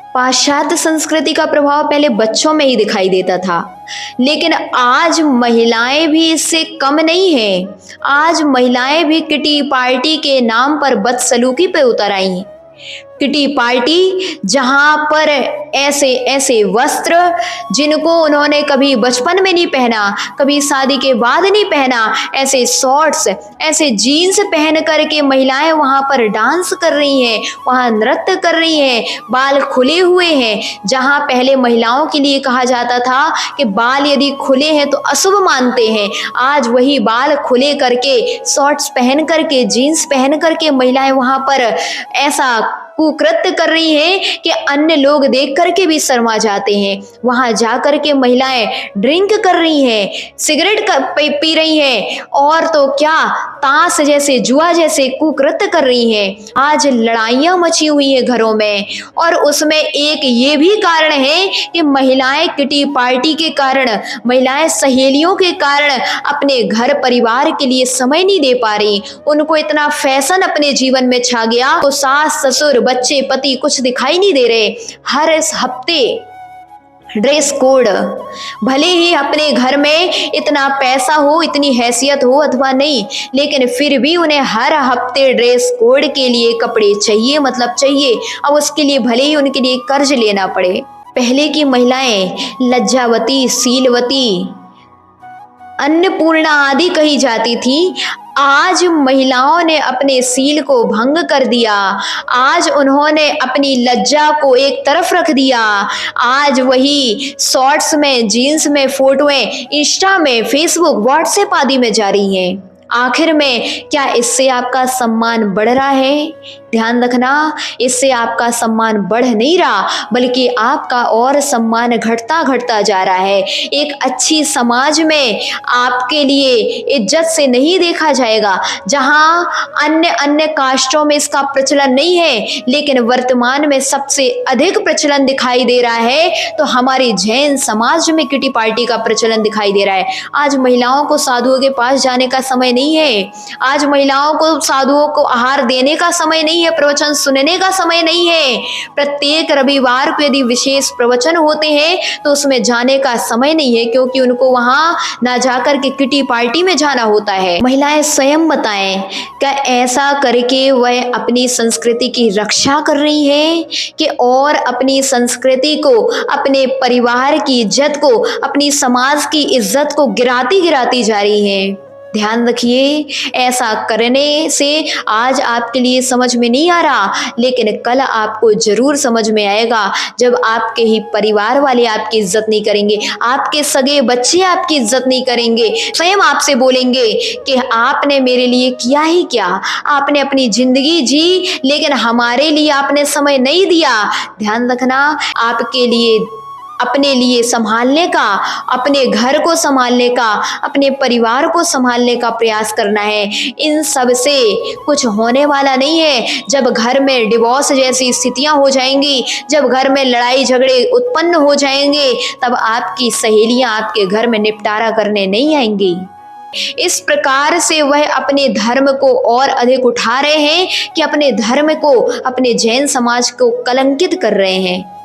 पाश्चात्य संस्कृति का प्रभाव पहले बच्चों में ही दिखाई देता था, लेकिन आज महिलाएं भी इससे कम नहीं हैं। आज महिलाएं भी किटी पार्टी के नाम पर बदसलूकी पे उतर आई हैं। किटी पार्टी जहां पर ऐसे ऐसे वस्त्र जिनको उन्होंने कभी बचपन में नहीं पहना, कभी शादी के बाद नहीं पहना, ऐसे शॉर्ट्स, ऐसे जीन्स पहन करके महिलाएं वहां पर डांस कर रही हैं, वहां नृत्य कर रही हैं, बाल खुले हुए हैं। जहां पहले महिलाओं के लिए कहा जाता था कि बाल यदि खुले हैं तो अशुभ मानते हैं, आज वही बाल खुले करके, शॉर्ट्स पहन करके, जीन्स पहन करके महिलाएं वहां पर ऐसा कुकृत्य कर रही हैं कि अन्य लोग देख करके भी शर्मा जाते हैं। वहां जा करके महिलाएं ड्रिंक कर रही हैं, सिगरेट पी रही हैं, और तो क्या ताश जैसे, जुआ जैसे कुकृत्य कर रही हैं। आज लड़ाइयां मची हुई हैं घरों में, और उसमें एक ये भी कारण है कि महिलाएं किटी पार्टी के कारण, महिलाएं सहेलियों के कारण अपने घर परिवार के लिए समय नहीं दे पा रही। उनको इतना फैशन अपने जीवन में छा गया तो सास ससुर बच्चे पति कुछ दिखाई नहीं दे रहे। हर हफ्ते ड्रेस कोड, भले ही अपने घर में इतना पैसा हो, इतनी हैसियत हो अथवा नहीं, लेकिन फिर भी उन्हें हर हफ्ते ड्रेस कोड के लिए कपड़े चाहिए, मतलब चाहिए। अब उसके लिए भले ही उनके लिए कर्ज लेना पड़े। पहले की महिलाएं लज्जावती, शीलवती, अन्नपूर्णा आदि कही जाती थी। आज महिलाओं ने अपने सील को भंग कर दिया। आज उन्होंने अपनी लज्जा को एक तरफ रख दिया। आज वही शॉर्ट्स में, जीन्स में फोटोएं इंस्टा में, फेसबुक, व्हाट्सएप आदि में जा रही हैं। आखिर में क्या इससे आपका सम्मान बढ़ रहा है? ध्यान रखना, इससे आपका सम्मान बढ़ नहीं रहा, बल्कि आपका और सम्मान घटता घटता जा रहा है। एक अच्छी समाज में आपके लिए इज्जत से नहीं देखा जाएगा। जहां अन्य अन्य कास्टों में इसका प्रचलन नहीं है, लेकिन वर्तमान में सबसे अधिक प्रचलन दिखाई दे रहा है, तो हमारे जैन समाज में किटी पार्टी का प्रचलन दिखाई दे रहा है। आज महिलाओं को साधुओं के पास जाने का समय नहीं है। आज महिलाओं को साधुओं को आहार देने का समय नहीं है, प्रवचन सुनने का समय नहीं है। प्रत्येक रविवार को यदि विशेष प्रवचन होते हैं तो उसमें जाने का समय नहीं है, क्योंकि उनको वहां ना जाकर के किटी पार्टी में जाना होता है। महिलाएं स्वयं बताएं, क्या ऐसा करके वह अपनी संस्कृति की रक्षा कर रही है कि और अपनी संस्कृति को, अपने परिवार की इज्जत को, अपनी समाज की इज्जत को गिराती गिराती जा रही है? ध्यान रखिए, ऐसा करने से आज आपके लिए समझ में नहीं आ रहा, लेकिन कल आपको जरूर समझ में आएगा, जब आपके ही परिवार वाले आपकी इज्जत नहीं करेंगे, आपके सगे बच्चे आपकी इज्जत नहीं करेंगे, स्वयं आपसे बोलेंगे कि आपने मेरे लिए किया ही क्या, आपने अपनी जिंदगी जी लेकिन हमारे लिए आपने समय नहीं दिया। ध्यान रखना, आपके लिए, अपने लिए संभालने का, अपने घर को संभालने का, अपने परिवार को संभालने का प्रयास करना है। इन सब से कुछ होने वाला नहीं है। जब घर में डिवोर्स जैसी स्थितियां हो जाएंगी, जब घर में लड़ाई झगड़े उत्पन्न हो जाएंगे, तब आपकी सहेलियां आपके घर में निपटारा करने नहीं आएंगी। इस प्रकार से वह अपने धर्म को और अधिक उठा रहे हैं कि अपने धर्म को, अपने जैन समाज को कलंकित कर रहे हैं।